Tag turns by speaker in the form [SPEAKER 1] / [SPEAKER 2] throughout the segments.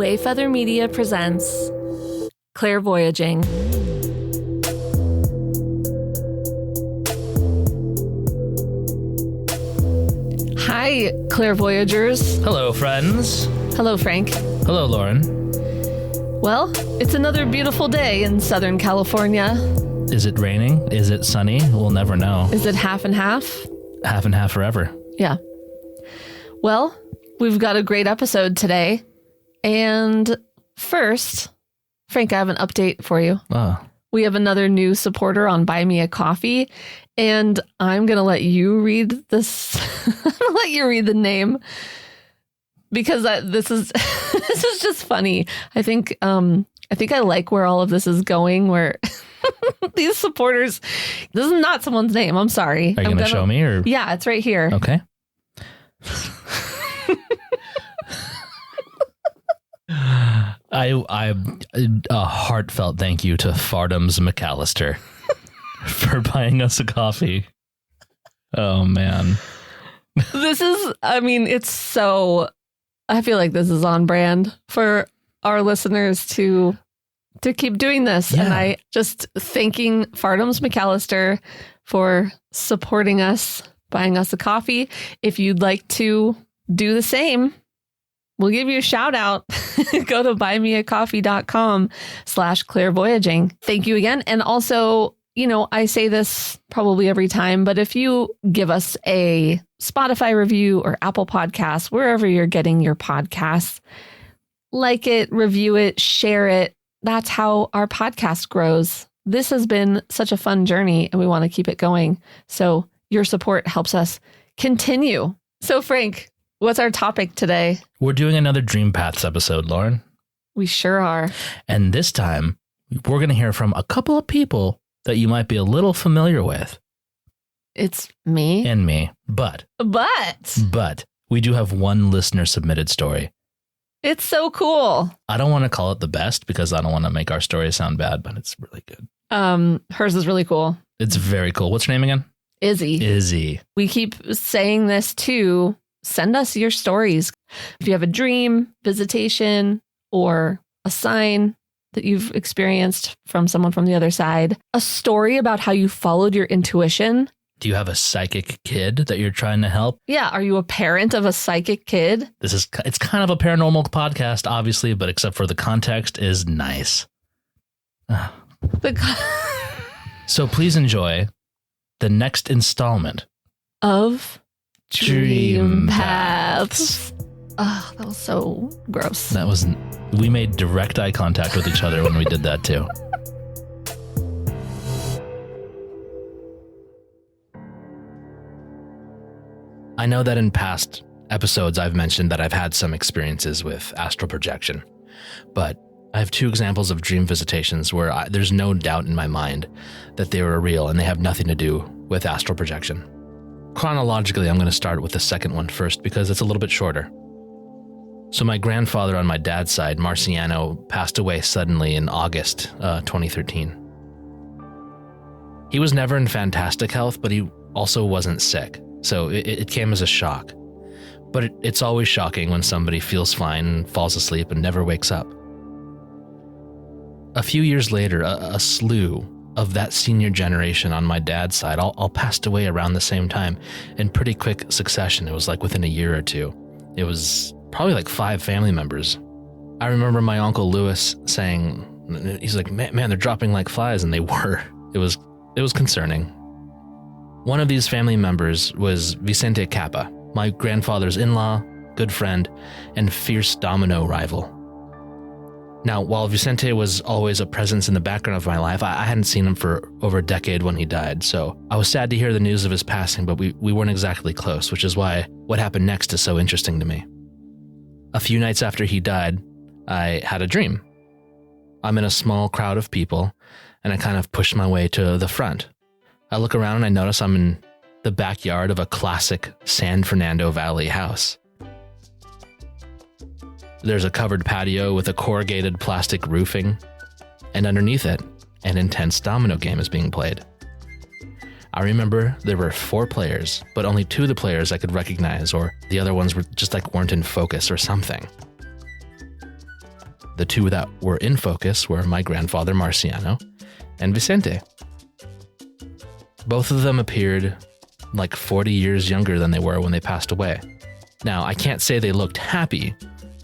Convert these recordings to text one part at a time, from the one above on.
[SPEAKER 1] Wayfeather Media presents Clairvoyaging. Hi, Clairvoyagers.
[SPEAKER 2] Hello, friends.
[SPEAKER 1] Hello, Frank.
[SPEAKER 2] Hello, Lauren.
[SPEAKER 1] Well, it's another beautiful day in Southern California.
[SPEAKER 2] Is it raining? Is it sunny? We'll never know.
[SPEAKER 1] Is it half and half?
[SPEAKER 2] Half and half forever.
[SPEAKER 1] Yeah. Well, we've got a great episode today. And first, Frank, I have an update for you.
[SPEAKER 2] Oh.
[SPEAKER 1] We have another new supporter on Buy Me a Coffee, and I'm going to let you read this. I'm going to let you read the name because this is this is just funny. I think I like where all of this is going, where these supporters, this is not someone's name. I'm sorry.
[SPEAKER 2] Are you going to show me? Or?
[SPEAKER 1] Yeah, it's right here.
[SPEAKER 2] Okay. I a heartfelt thank you to Fardums McAllister for buying us a coffee. Oh, man.
[SPEAKER 1] It's so, I feel like this is on brand for our listeners to keep doing this. Yeah. And I just thanking Fardums McAllister for supporting us, buying us a coffee. If you'd like to do the same, we'll give you a shout out. Go to buymeacoffee.com/clairvoyaging. Thank you again. And also, I say this probably every time, but if you give us a Spotify review or Apple Podcasts, wherever you're getting your podcasts, like it, review it, share it. That's how our podcast grows. This has been such a fun journey and we want to keep it going. So your support helps us continue. So Frank, what's our topic today?
[SPEAKER 2] We're doing another Dream Paths episode, Lauren.
[SPEAKER 1] We sure are. And
[SPEAKER 2] this time, we're going to hear from a couple of people that you might be a little familiar with.
[SPEAKER 1] It's me.
[SPEAKER 2] And me. But we do have one listener submitted story.
[SPEAKER 1] It's so cool.
[SPEAKER 2] I don't want to call it the best because I don't want to make our story sound bad, but it's really good.
[SPEAKER 1] Hers is really cool.
[SPEAKER 2] It's very cool. What's her name again?
[SPEAKER 1] Izzy. We keep saying this too. Send us your stories. If you have a dream, visitation, or a sign that you've experienced from someone from the other side, a story about how you followed your intuition.
[SPEAKER 2] Do you have a psychic kid that you're trying to help?
[SPEAKER 1] Yeah. Are you a parent of a psychic kid?
[SPEAKER 2] It's kind of a paranormal podcast, obviously, but except for the context is nice. So please enjoy the next installment
[SPEAKER 1] of Dream Paths. Oh, that was so gross.
[SPEAKER 2] We made direct eye contact with each other when we did that too. I know that in past episodes I've mentioned that I've had some experiences with astral projection, but I have two examples of dream visitations where there's no doubt in my mind that they were real and they have nothing to do with astral projection. Chronologically, I'm going to start with the second one first because it's a little bit shorter. So my grandfather on my dad's side, Marciano, passed away suddenly in August 2013. He was never in fantastic health, but he also wasn't sick. So it came as a shock. But it's always shocking when somebody feels fine and falls asleep and never wakes up. A few years later, a slew of that senior generation on my dad's side all passed away around the same time in pretty quick succession. It was like within a year or two. It was probably like 5 family members. I remember my Uncle Louis saying, he's like, man, they're dropping like flies, and they were. It was concerning. One of these family members was Vicente Capa, my grandfather's in-law, good friend, and fierce domino rival. Now, while Vicente was always a presence in the background of my life, I hadn't seen him for over a decade when he died, so I was sad to hear the news of his passing, but we weren't exactly close, which is why what happened next is so interesting to me. A few nights after he died, I had a dream. I'm in a small crowd of people, and I kind of push my way to the front. I look around and I notice I'm in the backyard of a classic San Fernando Valley house. There's a covered patio with a corrugated plastic roofing, and underneath it, an intense domino game is being played. I remember there were 4 players, but only 2 of the players I could recognize, or the other ones were just like weren't in focus or something. The two that were in focus were my grandfather Marciano and Vicente. Both of them appeared like 40 years younger than they were when they passed away. Now, I can't say they looked happy,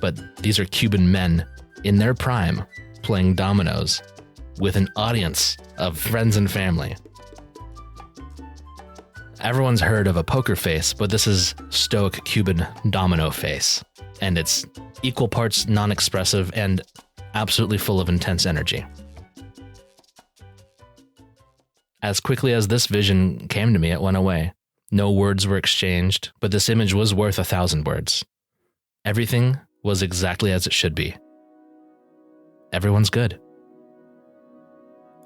[SPEAKER 2] but these are Cuban men in their prime playing dominoes with an audience of friends and family. Everyone's heard of a poker face, but this is stoic Cuban domino face, and it's equal parts non-expressive and absolutely full of intense energy. As quickly as this vision came to me, it went away. No words were exchanged, but this image was worth 1,000 words. Everything was exactly as it should be. Everyone's good.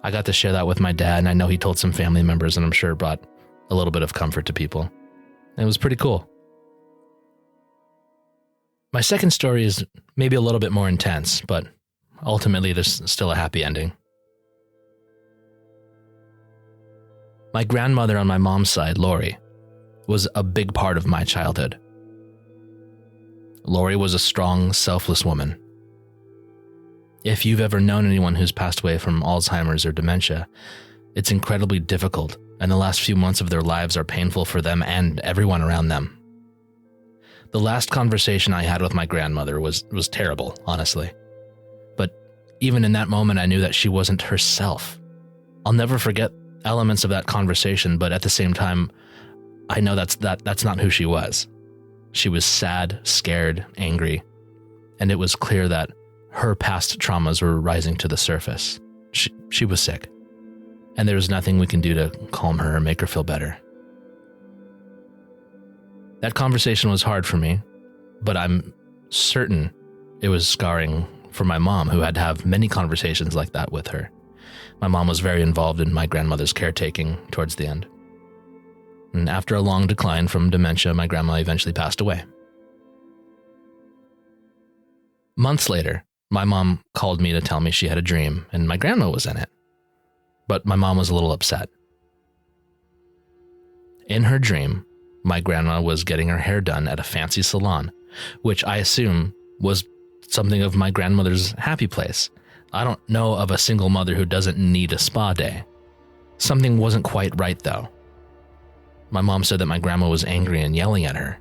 [SPEAKER 2] I got to share that with my dad, and I know he told some family members, and I'm sure it brought a little bit of comfort to people. It was pretty cool. My second story is maybe a little bit more intense, but ultimately there's still a happy ending. My grandmother on my mom's side, Lori, was a big part of my childhood. Lori was a strong, selfless woman. If you've ever known anyone who's passed away from Alzheimer's or dementia, it's incredibly difficult, and the last few months of their lives are painful for them and everyone around them. The last conversation I had with my grandmother was terrible, honestly. But even in that moment, I knew that she wasn't herself. I'll never forget elements of that conversation, but at the same time, I know that's not who she was. She was sad, scared, angry, and it was clear that her past traumas were rising to the surface. She was sick, and there was nothing we can do to calm her or make her feel better. That conversation was hard for me, but I'm certain it was scarring for my mom, who had to have many conversations like that with her. My mom was very involved in my grandmother's caretaking towards the end. And after a long decline from dementia, my grandma eventually passed away. Months later, my mom called me to tell me she had a dream, and my grandma was in it. But my mom was a little upset. In her dream, my grandma was getting her hair done at a fancy salon, which I assume was something of my grandmother's happy place. I don't know of a single mother who doesn't need a spa day. Something wasn't quite right, though. My mom said that my grandma was angry and yelling at her.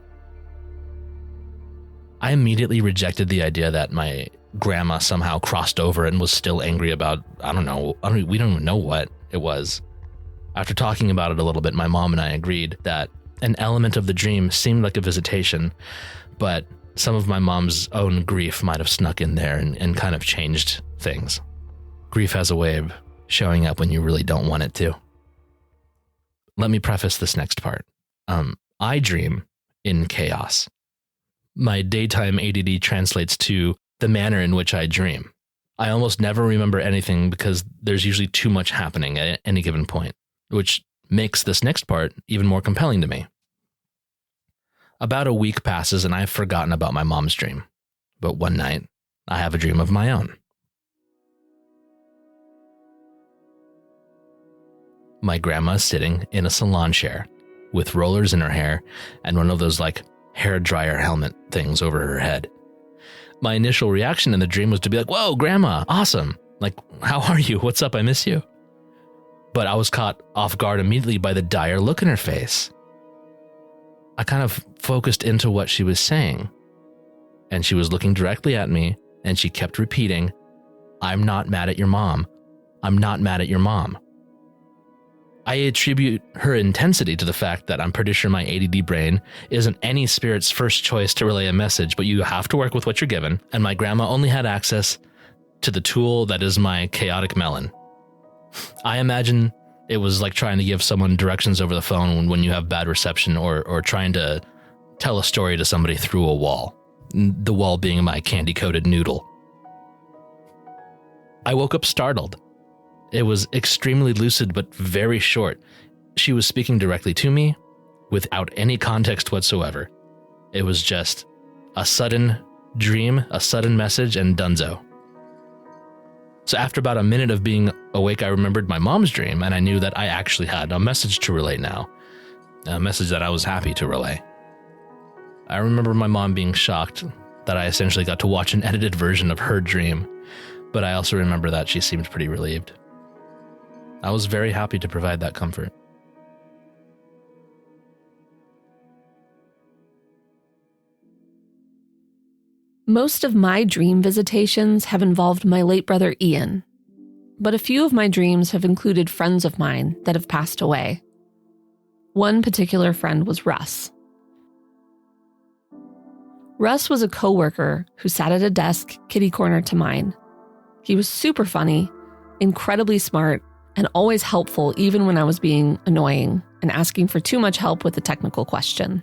[SPEAKER 2] I immediately rejected the idea that my grandma somehow crossed over and was still angry about, we don't even know what it was. After talking about it a little bit, my mom and I agreed that an element of the dream seemed like a visitation, but some of my mom's own grief might have snuck in there and kind of changed things. Grief has a way of showing up when you really don't want it to. Let me preface this next part. I dream in chaos. My daytime ADD translates to the manner in which I dream. I almost never remember anything because there's usually too much happening at any given point, which makes this next part even more compelling to me. About a week passes and I've forgotten about my mom's dream. But one night, I have a dream of my own. My grandma is sitting in a salon chair with rollers in her hair and one of those hair dryer helmet things over her head. My initial reaction in the dream was to be like, "Whoa, grandma, awesome. How are you? What's up? I miss you." But I was caught off guard immediately by the dire look in her face. I kind of focused into what she was saying, and she was looking directly at me, and she kept repeating, "I'm not mad at your mom. I'm not mad at your mom." I attribute her intensity to the fact that I'm pretty sure my ADD brain isn't any spirit's first choice to relay a message, but you have to work with what you're given, and my grandma only had access to the tool that is my chaotic melon. I imagine it was like trying to give someone directions over the phone when you have bad reception, or trying to tell a story to somebody through a wall, the wall being my candy-coated noodle. I woke up startled. It was extremely lucid but very short. She was speaking directly to me without any context whatsoever. It was just a sudden dream, a sudden message, and dunzo. So after about a minute of being awake, I remembered my mom's dream, and I knew that I actually had a message to relay now, a message that I was happy to relay. I remember my mom being shocked that I essentially got to watch an edited version of her dream. But I also remember that she seemed pretty relieved. I was very happy to provide that comfort.
[SPEAKER 1] Most of my dream visitations have involved my late brother Ian, but a few of my dreams have included friends of mine that have passed away. One particular friend was Russ. Russ was a coworker who sat at a desk kitty corner to mine. He was super funny, incredibly smart, and always helpful even when I was being annoying and asking for too much help with a technical question.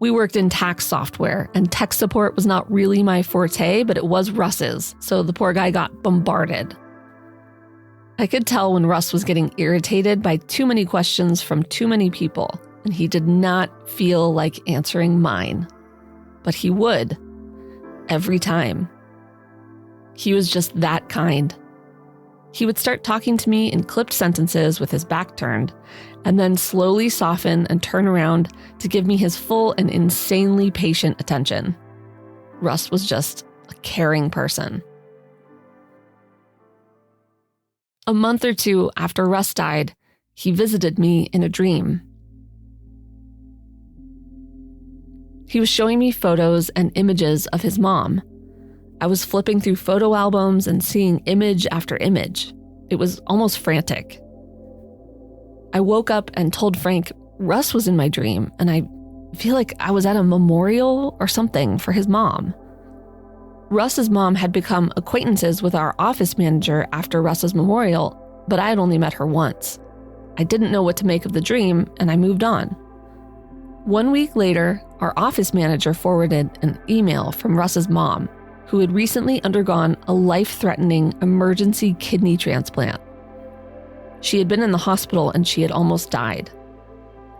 [SPEAKER 1] We worked in tax software, and tech support was not really my forte, but it was Russ's, so the poor guy got bombarded. I could tell when Russ was getting irritated by too many questions from too many people, and he did not feel like answering mine. But he would, every time. He was just that kind. He would start talking to me in clipped sentences with his back turned, and then slowly soften and turn around to give me his full and insanely patient attention. Russ was just a caring person. A month or two after Russ died, he visited me in a dream. He was showing me photos and images of his mom. I was flipping through photo albums and seeing image after image. It was almost frantic. I woke up and told Frank Russ was in my dream, and I feel like I was at a memorial or something for his mom. Russ's mom had become acquaintances with our office manager after Russ's memorial, but I had only met her once. I didn't know what to make of the dream, and I moved on. 1 week later, our office manager forwarded an email from Russ's mom, who had recently undergone a life-threatening emergency kidney transplant. She had been in the hospital and she had almost died.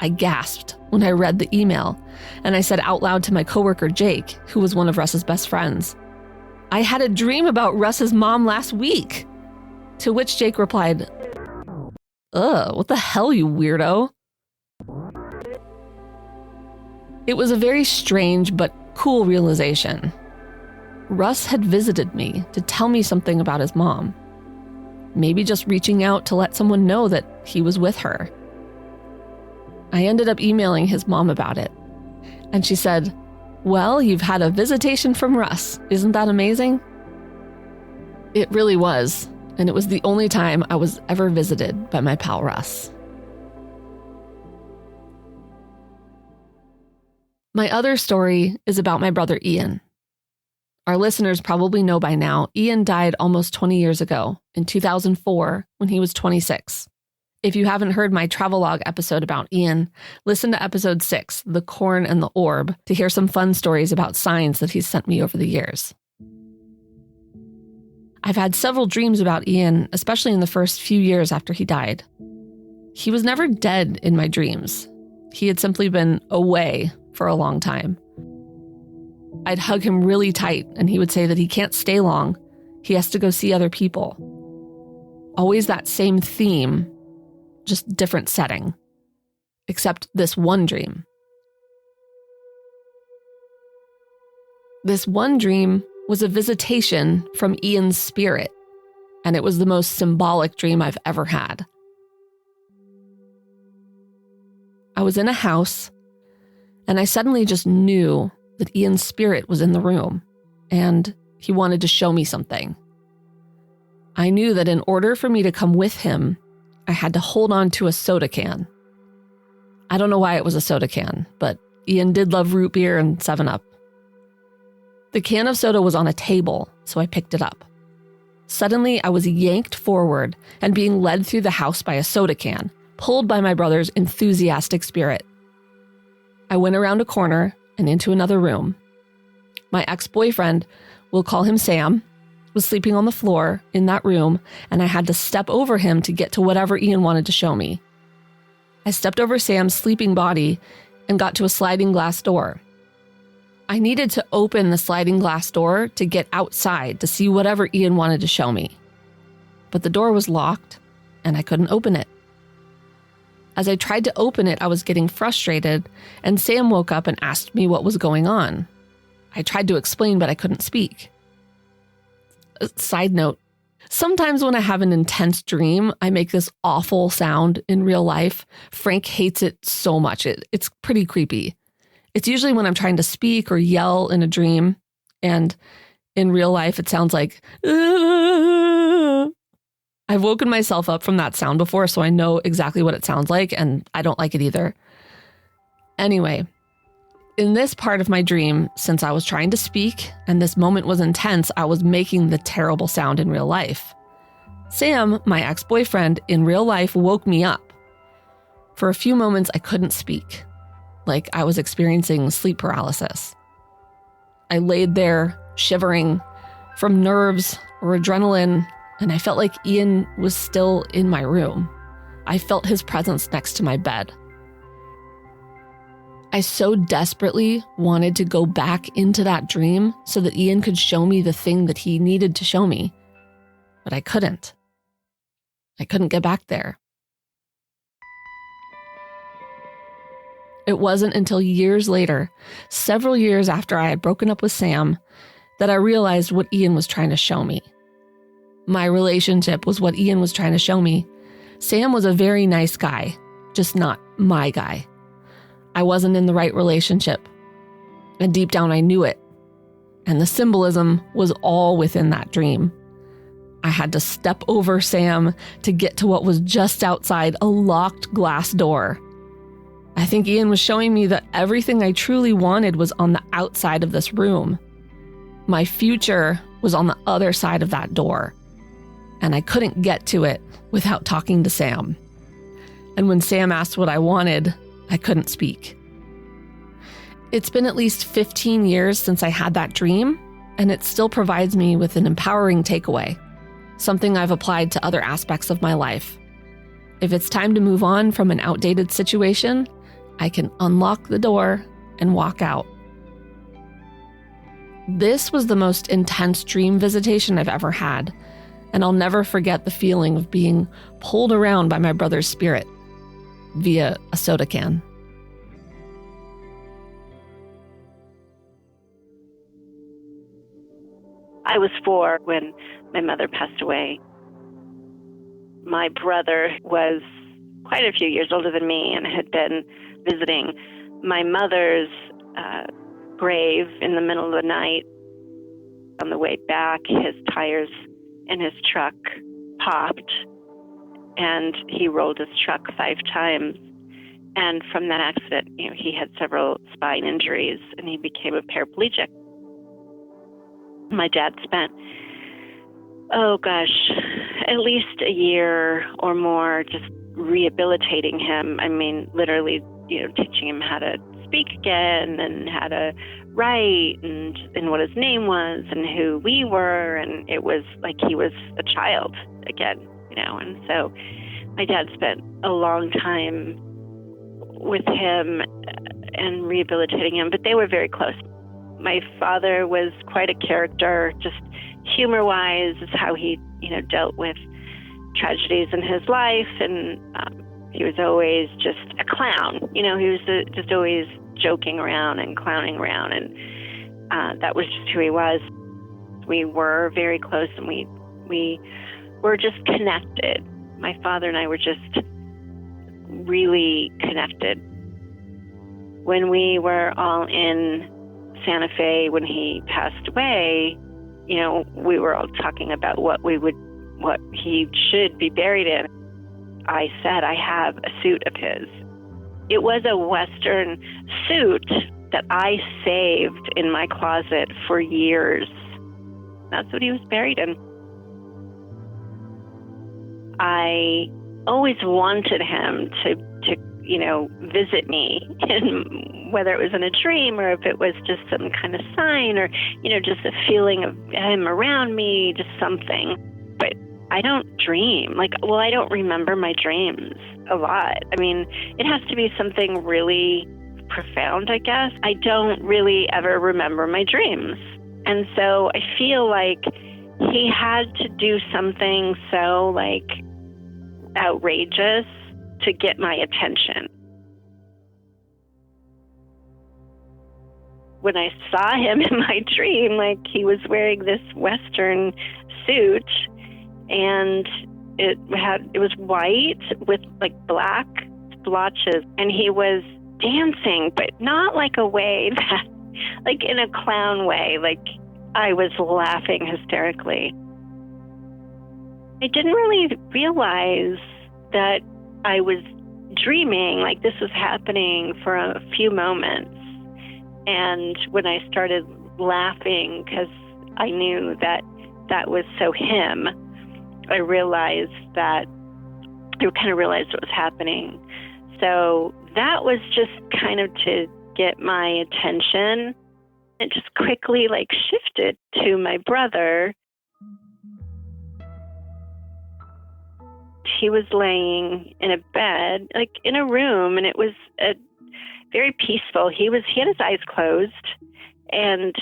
[SPEAKER 1] I gasped when I read the email, and I said out loud to my coworker Jake, who was one of Russ's best friends, "I had a dream about Russ's mom last week." To which Jake replied, "Ugh, what the hell, you weirdo?" It was a very strange but cool realization. Russ had visited me to tell me something about his mom. Maybe just reaching out to let someone know that he was with her. I ended up emailing his mom about it, and she said, "Well, you've had a visitation from Russ. Isn't that amazing?" It really was, and it was the only time I was ever visited by my pal Russ. My other story is about my brother Ian. Our listeners probably know by now, Ian died almost 20 years ago, in 2004, when he was 26. If you haven't heard my travelogue episode about Ian, listen to episode 6, The Corn and the Orb, to hear some fun stories about signs that he's sent me over the years. I've had several dreams about Ian, especially in the first few years after he died. He was never dead in my dreams. He had simply been away for a long time. I'd hug him really tight, and he would say that he can't stay long. He has to go see other people. Always that same theme, just different setting. Except this one dream. This one dream was a visitation from Ian's spirit, and it was the most symbolic dream I've ever had. I was in a house, and I suddenly just knew that Ian's spirit was in the room, and he wanted to show me something. I knew that in order for me to come with him, I had to hold on to a soda can. I don't know why it was a soda can, but Ian did love root beer and 7-Up. The can of soda was on a table, so I picked it up. Suddenly, I was yanked forward and being led through the house by a soda can, pulled by my brother's enthusiastic spirit. I went around a corner and into another room. My ex-boyfriend, we'll call him Sam, was sleeping on the floor in that room, and I had to step over him to get to whatever Ian wanted to show me. I stepped over Sam's sleeping body and got to a sliding glass door. I needed to open the sliding glass door to get outside to see whatever Ian wanted to show me. But the door was locked, and I couldn't open it. As I tried to open it, I was getting frustrated, and Sam woke up and asked me what was going on. I tried to explain, but I couldn't speak. Side note, sometimes when I have an intense dream, I make this awful sound in real life. Frank hates it so much. It's pretty creepy. It's usually when I'm trying to speak or yell in a dream, and in real life, it sounds like, I've woken myself up from that sound before, so I know exactly what it sounds like, and I don't like it either. Anyway, in this part of my dream, since I was trying to speak and this moment was intense, I was making the terrible sound in real life. Sam, my ex-boyfriend, in real life woke me up. For a few moments, I couldn't speak, like I was experiencing sleep paralysis. I laid there, shivering from nerves or adrenaline, and I felt like Ian was still in my room. I felt his presence next to my bed. I so desperately wanted to go back into that dream so that Ian could show me the thing that he needed to show me, but I couldn't. I couldn't get back there. It wasn't until years later, several years after I had broken up with Sam, that I realized what Ian was trying to show me. My relationship was what Ian was trying to show me. Sam was a very nice guy, just not my guy. I wasn't in the right relationship, and deep down I knew it. And the symbolism was all within that dream. I had to step over Sam to get to what was just outside a locked glass door. I think Ian was showing me that everything I truly wanted was on the outside of this room. My future was on the other side of that door, and I couldn't get to it without talking to Sam. And when Sam asked what I wanted, I couldn't speak. It's been at least 15 years since I had that dream, and it still provides me with an empowering takeaway, something I've applied to other aspects of my life. If it's time to move on from an outdated situation, I can unlock the door and walk out. This was the most intense dream visitation I've ever had, and I'll never forget the feeling of being pulled around by my brother's spirit via a soda can.
[SPEAKER 3] I was 4 when my mother passed away. My brother was quite a few years older than me and had been visiting my mother's grave in the middle of the night. On the way back, his tires in his truck popped, and he rolled his truck 5 times. And from that accident, he had several spine injuries, and he became a paraplegic. My dad spent, at least a year or more just rehabilitating him. I mean, literally, teaching him how to speak again and how to write and what his name was and who we were. And it was like he was a child again, And so my dad spent a long time with him and rehabilitating him, but they were very close. My father was quite a character, just humor-wise, is how he, dealt with tragedies in his life, and he was always just a clown. He was just always joking around and clowning around, and that was just who he was. We were very close, and we were just connected. My father and I were just really connected. When we were all in Santa Fe when he passed away, we were all talking about what he should be buried in. I said, I have a suit of his. It was a Western suit that I saved in my closet for years. That's what he was buried in. I always wanted him to visit me, and whether it was in a dream or if it was just some kind of sign or, just a feeling of him around me, just something. But I don't dream. I don't remember my dreams a lot. I mean, it has to be something really profound, I guess. I don't really ever remember my dreams. And so I feel like he had to do something so, outrageous to get my attention. when I saw him in my dream, like he was wearing this Western suit, and it was white with like black splotches, and he was dancing, but not like a way that, like in a clown way, like I was laughing hysterically. I didn't really realize that I was dreaming, like this was happening for a few moments. And when I started laughing, because I knew that that was so him, I realized what was happening. So that was just kind of to get my attention. It just quickly like shifted to my brother. He was laying in a bed, like in a room, and it was very peaceful. He had his eyes closed, and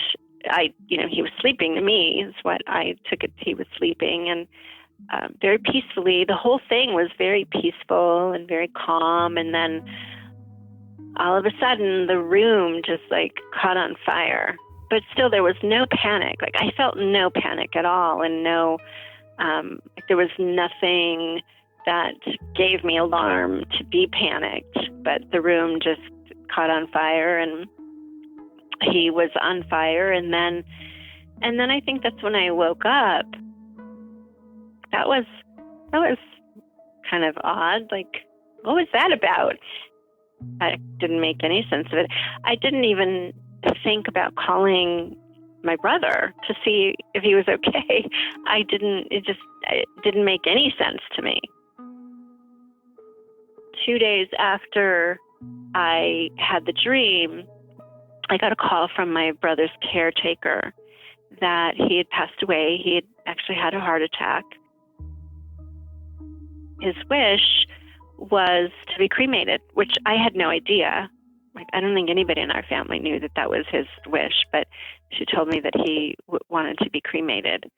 [SPEAKER 3] he was sleeping to me, is what I took it. He was sleeping, and very peacefully. The whole thing was very peaceful and very calm. And then all of a sudden, the room just like caught on fire. But still, there was no panic. Like I felt no panic at all, and there was nothing that gave me alarm to be panicked. But the room just caught on fire, and he was on fire. And then I think that's when I woke up. That was kind of odd. Like, what was that about? I didn't make any sense of it. I didn't even think about calling my brother to see if he was okay. It didn't make any sense to me. 2 days after I had the dream, I got a call from my brother's caretaker that he had passed away. He had actually had a heart attack. His wish was to be cremated, which I had no idea. Like, I don't think anybody in our family knew that that was his wish, but she told me that he wanted to be cremated.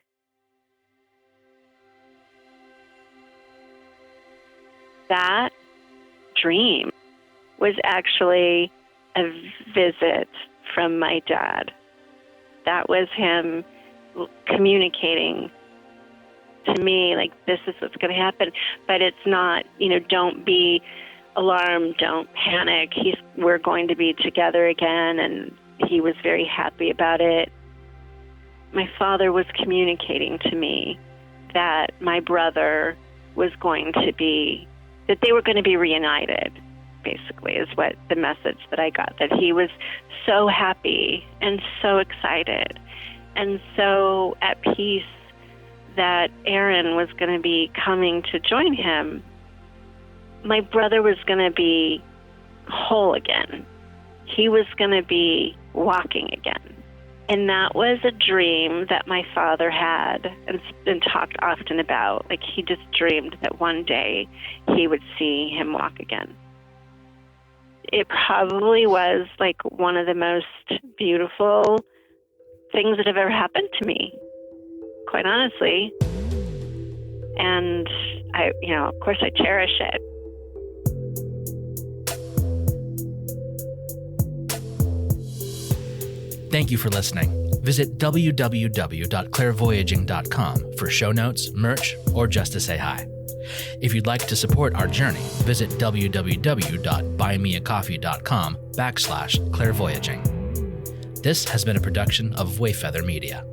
[SPEAKER 3] That dream was actually a visit from my dad. That was him communicating to me, like, this is what's going to happen. But it's not, don't be alarmed, don't panic. We're going to be together again. And he was very happy about it. My father was communicating to me that my brother was going to be, that they were going to be reunited, basically, is what the message that I got, that he was so happy and so excited and so at peace that Aaron was going to be coming to join him. My brother was going to be whole again. He was going to be walking again. And that was a dream that my father had and talked often about. Like, he just dreamed that one day he would see him walk again. It probably was like one of the most beautiful things that have ever happened to me, quite honestly. And of course I cherish it.
[SPEAKER 2] Thank you for listening. Visit www.clairvoyaging.com for show notes, merch, or just to say hi. If you'd like to support our journey, visit www.buymeacoffee.com/clairvoyaging. This has been a production of Wayfeather Media.